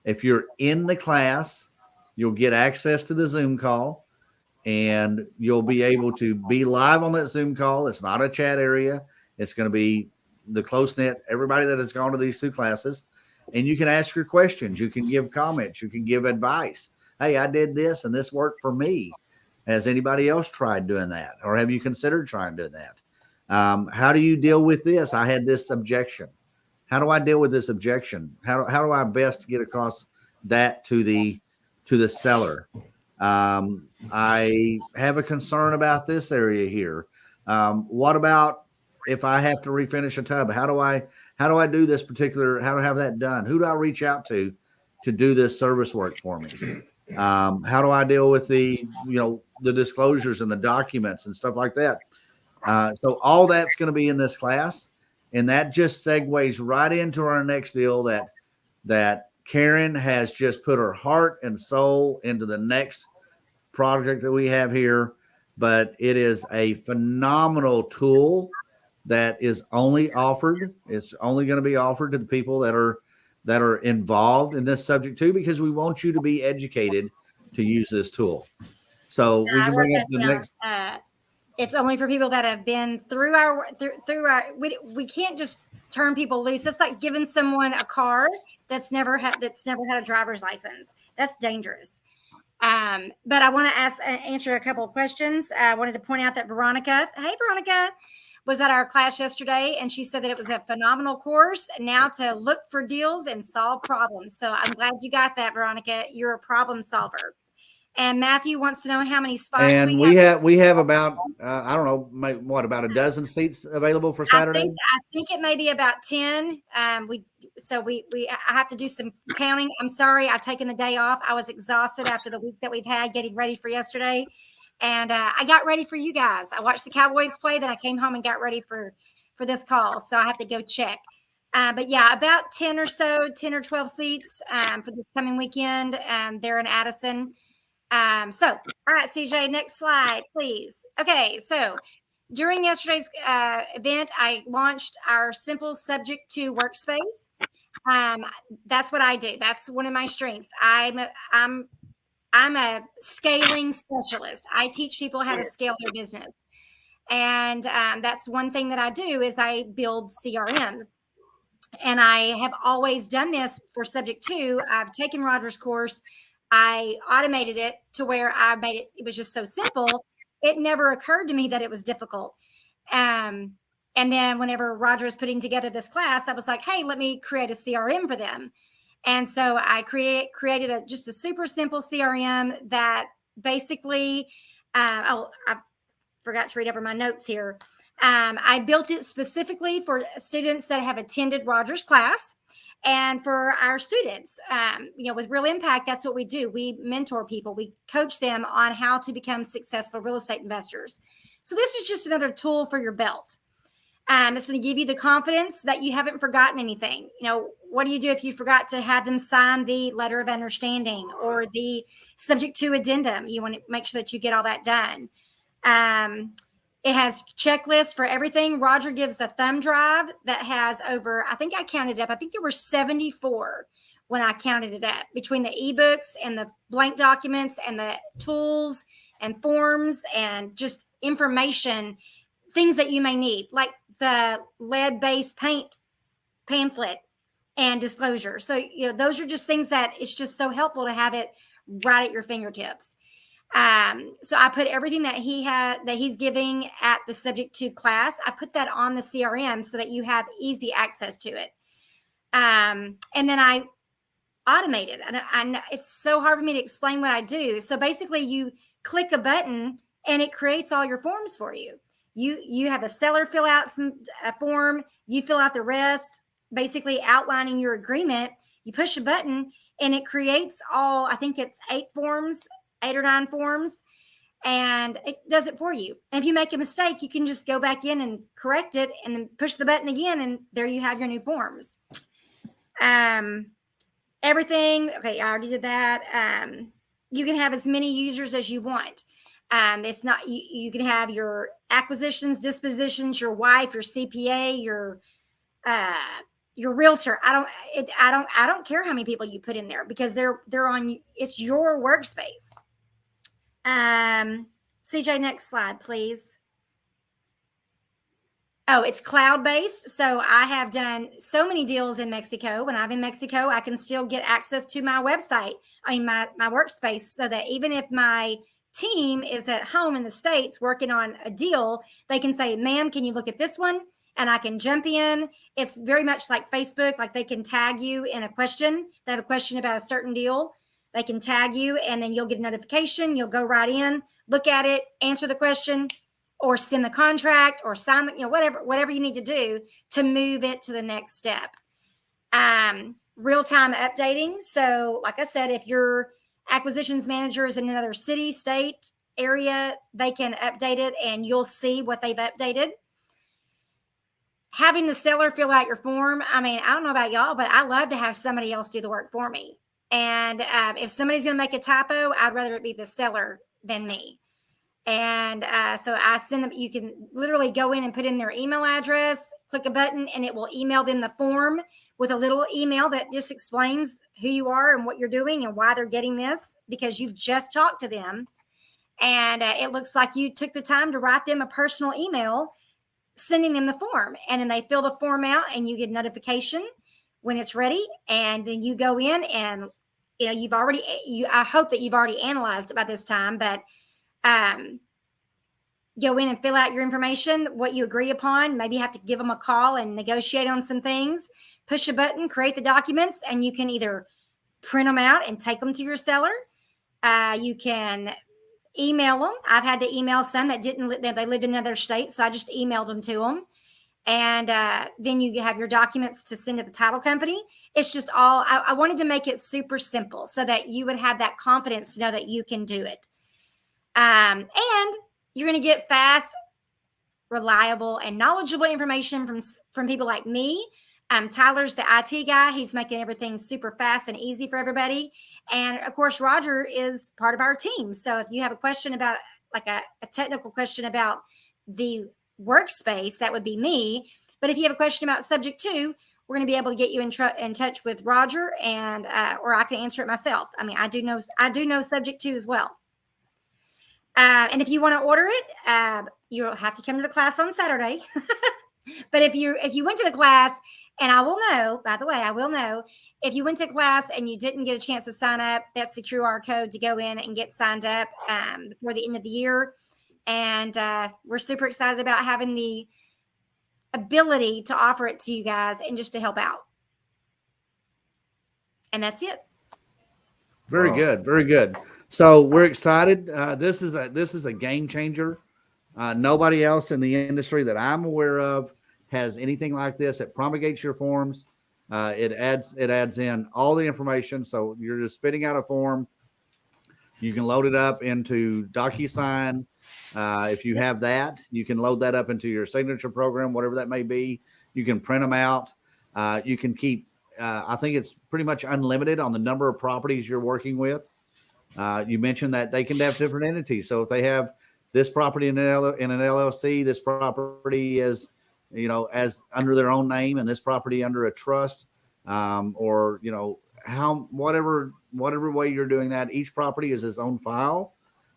If you're in the class, you'll get access to the Zoom call, and you'll be able to be live on that Zoom call. It's not a chat area. It's going to be the close-knit, everybody that has gone to these two classes, and you can ask your questions. You can give comments. You can give advice. Hey, I did this, and this worked for me. Has anybody else tried doing that? Or have you considered trying to do that? How do you deal with this? I had this objection. How do I deal with this objection? How do I best get across that to the seller? I have a concern about this area here. What about if I have to refinish a tub? How do I do this particular? How to have that done? Who do I reach out to do this service work for me? How do I deal with the disclosures and the documents and stuff like that? So all that's going to be in this class, and that just segues right into our next deal that Karen has just put her heart and soul into the next project that we have here. But it is a phenomenal tool that is only offered. It's only going to be offered to the people that are involved in this subject too, because we want you to be educated to use this tool. So we can bring up the next. It's only for people that have been through our. We can't just turn people loose. It's like giving someone a car that's never had a driver's license. That's dangerous. But I want to answer a couple of questions. I wanted to point out that Veronica was at our class yesterday, and she said that it was a phenomenal course. Now to look for deals and solve problems. So I'm glad you got that, Veronica. You're a problem solver. And Matthew wants to know how many spots and we have about I don't know, about a dozen seats available for Saturday. I think it may be about 10. I have to do some counting. I'm sorry, I've taken the day off. I was exhausted after the week that we've had getting ready for yesterday, and I got ready for you guys. I watched the Cowboys play, then I came home and got ready for this call. So I have to go check. But yeah, about 10 or 12 seats for this coming weekend. They're in Addison. All right, CJ, next slide, please. Okay, so during yesterday's event, I launched our simple subject to workspace. That's what I do. That's one of my strengths. I'm a scaling specialist. I teach people how to scale their business. And that's one thing that I do is I build CRMs. And I have always done this for subject to. I've taken Roger's course. I automated it to where I made it was just so simple. It never occurred to me that it was difficult. And then whenever Roger was putting together this class, I was like, hey, let me create a CRM for them. And so I created just a super simple CRM that basically, I forgot to read over my notes here. I built it specifically for students that have attended Roger's class. And for our students, with Real Impact, that's what we do. We mentor people. We coach them on how to become successful real estate investors. So this is just another tool for your belt. It's going to give you the confidence that you haven't forgotten anything. What do you do if you forgot to have them sign the letter of understanding or the subject to addendum? You want to make sure that you get all that done. It has checklists for everything. Roger gives a thumb drive that has over, I think I counted it up. I think there were 74 when I counted it up between the ebooks and the blank documents and the tools and forms and just information, things that you may need, like the lead-based paint pamphlet and disclosure. So, those are just things that it's just so helpful to have it right at your fingertips. So I put everything that he's giving at the subject to class. I put that on the CRM so that you have easy access to it. And then I automate it. I know it's so hard for me to explain what I do. So basically you click a button and it creates all your forms for you. You have a seller fill out a form, you fill out the rest, basically outlining your agreement. You push a button and it creates I think it's 8 or 9 forms, and it does it for you. And if you make a mistake, you can just go back in and correct it and then push the button again, and there you have your new forms. Everything. Okay, I already did that. You can have as many users as you want. It's not, you can have your acquisitions, dispositions, your wife, your CPA, your realtor. I don't care how many people you put in there because they're on, it's your workspace. CJ, next slide, please. Oh, it's cloud-based. So I have done so many deals in Mexico. When I'm in Mexico, I can still get access to my website, my workspace, so that even if my team is at home in the States working on a deal, they can say, ma'am, can you look at this one? And I can jump in. It's very much like Facebook, like they can tag you in a question. They have a question about a certain deal. They can tag you, and then you'll get a notification. You'll go right in, look at it, answer the question, or send the contract, or sign the, whatever you need to do to move it to the next step. Real-time updating. So like I said, if your acquisitions manager is in another city, state, area, they can update it and you'll see what they've updated. Having the seller fill out your form. I mean, I don't know about y'all, but I love to have somebody else do the work for me. And if somebody's going to make a typo, I'd rather it be the seller than me. And so I send them, you can literally go in and put in their email address, click a button, and it will email them the form with a little email that just explains who you are and what you're doing and why they're getting this, because you've just talked to them. And it looks like you took the time to write them a personal email, sending them the form. And then they fill the form out and you get notification when it's ready. And then you go in and, I hope that you've already analyzed it by this time, but go in and fill out your information, what you agree upon. Maybe you have to give them a call and negotiate on some things. Push a button, create the documents, and you can either print them out and take them to your seller. You can email them. I've had to email some that they lived in another state, so I just emailed them to them. And then you have your documents to send to the title company. It's just all, I wanted to make it super simple so that you would have that confidence to know that you can do it. And you're going to get fast, reliable, and knowledgeable information from people like me. Tyler's the IT guy. He's making everything super fast and easy for everybody. And of course, Roger is part of our team. So if you have a question about, like a technical question about the workspace, that would be me. But if you have a question about subject 2, we're going to be able to get you in touch with Roger, and or I can answer it myself. I mean, I do know subject 2 as well. And if you want to order it, you'll have to come to the class on Saturday. But if you went to the class, and I will know, by the way, if you went to class and you didn't get a chance to sign up, that's the QR code to go in and get signed up before the end of the year. And we're super excited about having the ability to offer it to you guys and just to help out. And that's it. Very good. Very good. So we're excited. This is a game changer. Nobody else in the industry that I'm aware of has anything like this. It promulgates your forms. It adds in all the information. So you're just spitting out a form. You can load it up into DocuSign. If you have that, you can load that up into your signature program, whatever that may be. You can print them out. You can keep, I think it's pretty much unlimited on the number of properties you're working with. You mentioned that they can have different entities. So if they have this property in an LLC, this property is, as under their own name, and this property under a trust, or, whatever way you're doing that, each property is its own file.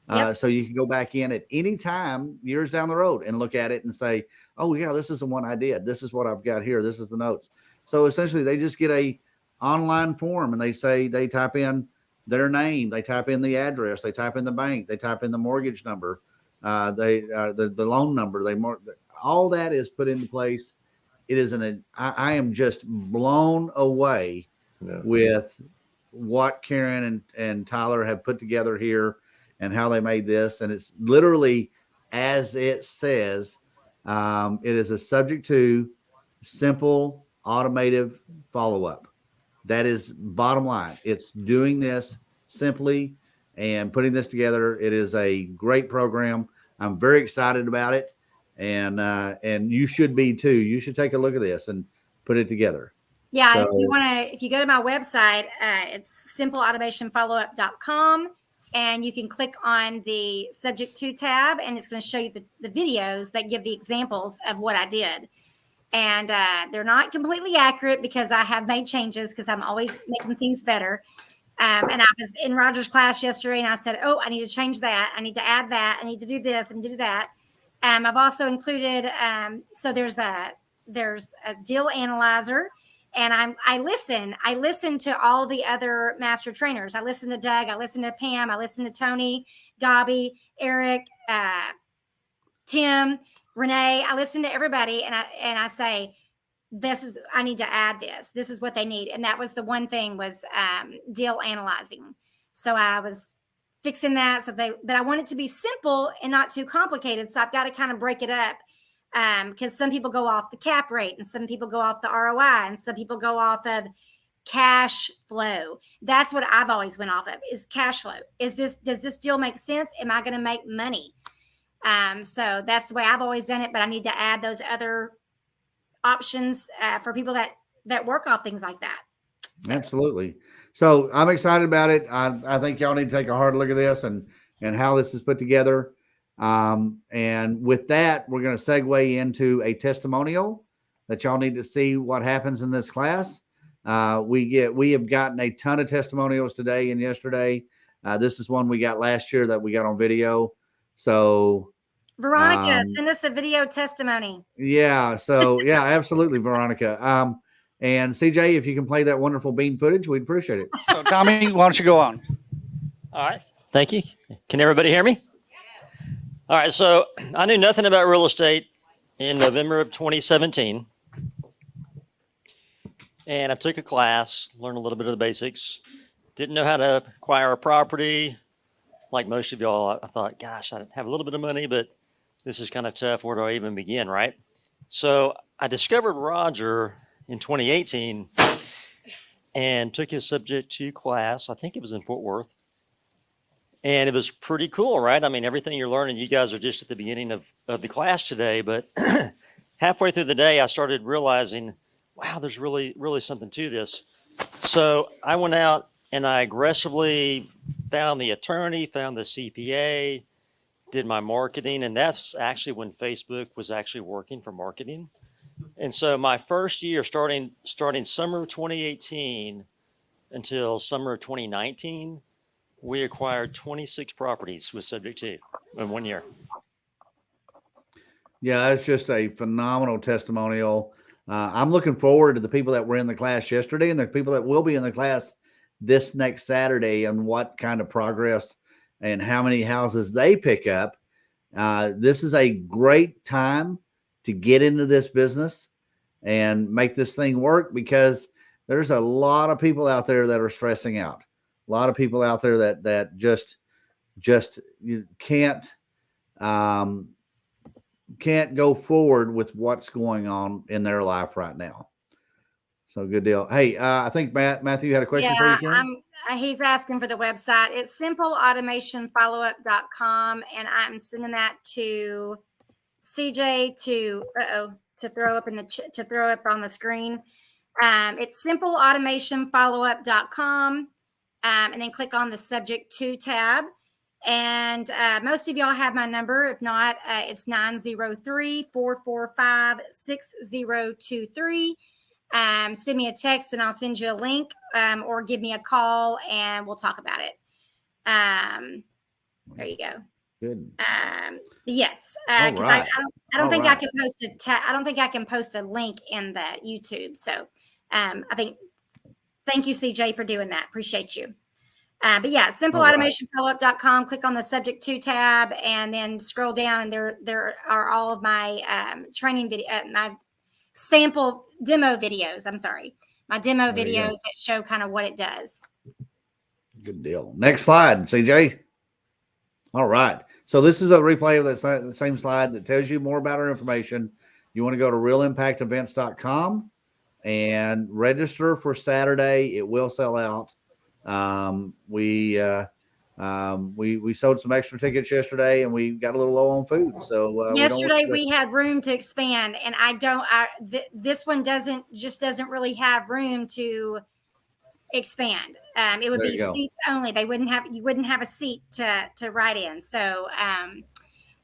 Yep. So you can go back in at any time years down the road and look at it and say, oh yeah, this is the one I did. This is what I've got here. This is the notes. So essentially they just get a online form, and they type in their name, they type in the address, they type in the bank, they type in the mortgage number, the loan number, all that is put into place. It is I am just blown away with what Karen and Tyler have put together here and how they made this. And it's literally, as it says, it is a subject to simple automated follow-up. That is bottom line. It's doing this simply and putting this together. It is a great program. I'm very excited about it. And you should be too. You should take a look at this and put it together. Yeah. So, if you go to my website, it's simpleautomationfollowup.com, and you can click on the subject 2 tab, and it's going to show you the videos that give the examples of what I did. And they're not completely accurate because I have made changes because I'm always making things better. And I was in Roger's class yesterday, and I said, oh, I need to change that. I need to add that. I need to do this and do that. I've also included, so there's a deal analyzer, and I listen to all the other master trainers. I listen to Doug, I listen to Pam, I listen to Tony, Gabi, Eric, Tim, Renee. I listen to everybody, and I say, I need to add this. This is what they need. And that was the one thing was deal analyzing. So I was fixing that. But I want it to be simple and not too complicated. So I've got to kind of break it up. Because some people go off the cap rate and some people go off the ROI and some people go off of cash flow. That's what I've always went off of, is cash flow. Does this deal make sense? Am I going to make money? So that's the way I've always done it, but I need to add those other options for people that work off things like that. So. Absolutely. So I'm excited about it. I think y'all need to take a hard look at this and how this is put together. And with that, we're going to segue into a testimonial that y'all need to see what happens in this class. We have gotten a ton of testimonials today and yesterday. This is one we got last year that we got on video. So Veronica, send us a video testimony. Yeah. So yeah, absolutely, Veronica. And CJ, if you can play that wonderful bean footage, we'd appreciate it. So Tommy, why don't you go on? All right. Thank you. Can everybody hear me? All right. So I knew nothing about real estate in November of 2017. And I took a class, learned a little bit of the basics. Didn't know how to acquire a property. Like most of y'all, I thought, gosh, I have a little bit of money, but this is kind of tough. Where do I even begin, right? So I discovered Roger in 2018 and took his Subject 2 class. I think it was in Fort Worth. And it was pretty cool, right? I mean, everything you're learning, you guys are just at the beginning of the class today. But halfway through the day, I started realizing, wow, there's really, really something to this. So I went out and I aggressively found the attorney, found the CPA, did my marketing. And that's actually when Facebook was actually working for marketing. And so my first year, starting summer of 2018 until summer of 2019, we acquired 26 properties with Subject 2 in 1 year. Yeah, that's just a phenomenal testimonial. I'm looking forward to the people that were in the class yesterday and the people that will be in the class this next Saturday and what kind of progress and how many houses they pick up. This is a great time to get into this business and make this thing work, because there's a lot of people out there that are stressing out. A lot of people out there that just you can't go forward with what's going on in their life right now. So good deal. Hey, I think Matthew had a question for you, Karen? He's asking for the website. It's simpleautomationfollowup.com, and I'm sending that to CJ to throw up to throw up on the screen. It's simpleautomationfollowup.com, and then click on the Subject 2 tab. And most of y'all have my number. If not, it's 903-445-6023. Send me a text and I'll send you a link, or give me a call and we'll talk about it. There you go. Good. Yes. Because right. I don't think I can post I don't think I can post a link in the YouTube. So thank you, CJ, for doing that. Appreciate you. But yeah, simpleautomationfollowup.com, click on the Subject 2 tab and then scroll down, and there are all of my training video, my sample demo videos. I'm sorry. My demo videos that show kind of what it does. Good deal. Next slide, CJ. All right. So this is a replay of that same slide that tells you more about our information. You want to go to realimpactevents.com and register for Saturday. It will sell out. We sold some extra tickets yesterday, and we got a little low on food. So yesterday we had room to expand, and this one doesn't really have room to expand. It would be seats only. You wouldn't have a seat to write in. So,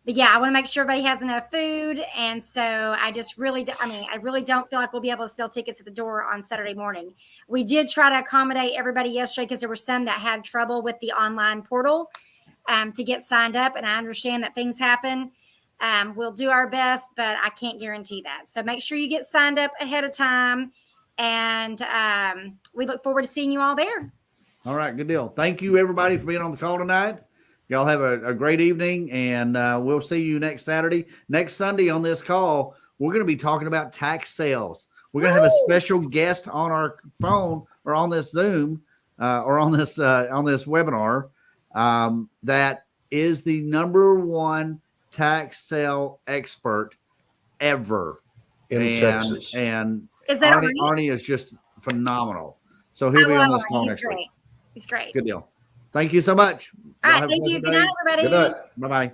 but yeah, I want to make sure everybody has enough food. And so I really don't feel like we'll be able to sell tickets at the door on Saturday morning. We did try to accommodate everybody yesterday because there were some that had trouble with the online portal to get signed up. And I understand that things happen. We'll do our best, but I can't guarantee that. So make sure you get signed up ahead of time. And we look forward to seeing you all there. All right, good deal. Thank you, everybody, for being on the call tonight. Y'all have a great evening, and we'll see you next Saturday. Next Sunday on this call, we're going to be talking about tax sales. We're going to have a special guest on our phone or on this Zoom or on this webinar, that is the #1 tax sale expert ever In Texas. And Is that Arnie? Arnie? Arnie is just phenomenal. So he'll be on this call He's next week. great. He's great. Good deal. Thank you so much. All Y'all right. have a Thank you. blessed Good day. night, everybody. Good night. Bye-bye.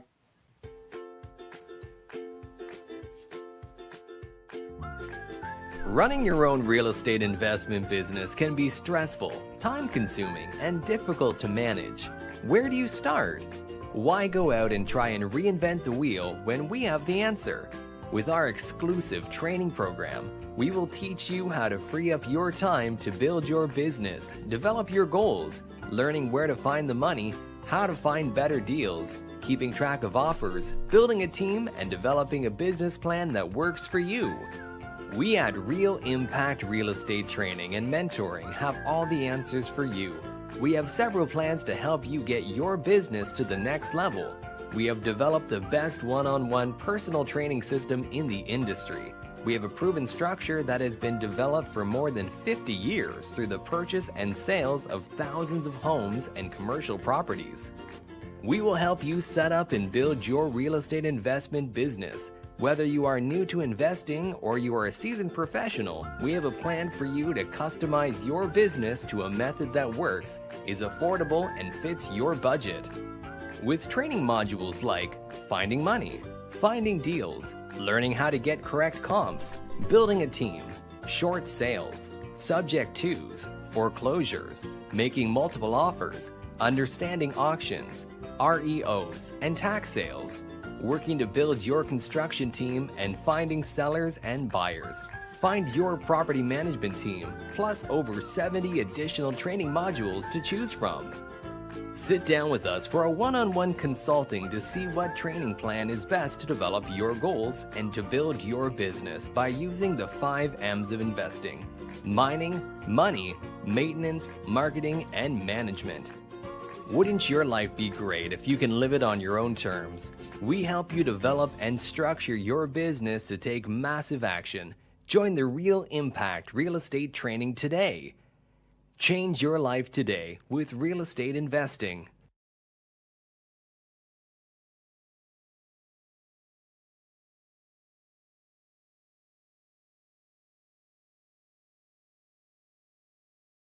Running your own real estate investment business can be stressful, time-consuming, and difficult to manage. Where do you start? Why go out and try and reinvent the wheel when we have the answer? With our exclusive training program, we will teach you how to free up your time to build your business, develop your goals, learning where to find the money, how to find better deals, keeping track of offers, building a team, and developing a business plan that works for you. We at Real Impact Real Estate Training and Mentoring have all the answers for you. We have several plans to help you get your business to the next level. We have developed the best one-on-one personal training system in the industry. We have a proven structure that has been developed for more than 50 years through the purchase and sales of thousands of homes and commercial properties. We will help you set up and build your real estate investment business. Whether you are new to investing or you are a seasoned professional, we have a plan for you to customize your business to a method that works, is affordable, and fits your budget. With training modules like finding money, finding deals, learning how to get correct comps, building a team, short sales, subject twos, foreclosures, making multiple offers, understanding auctions, REOs, and tax sales, working to build your construction team, and finding sellers and buyers. Find your property management team, plus over 70 additional training modules to choose from. Sit down with us for a one-on-one consulting to see what training plan is best to develop your goals and to build your business by using the 5 M's of investing: mining, money, maintenance, marketing, and management. Wouldn't your life be great if you can live it on your own terms? We help you develop and structure your business to take massive action. Join the Real Impact Real Estate Training today. Change your life today with real estate investing.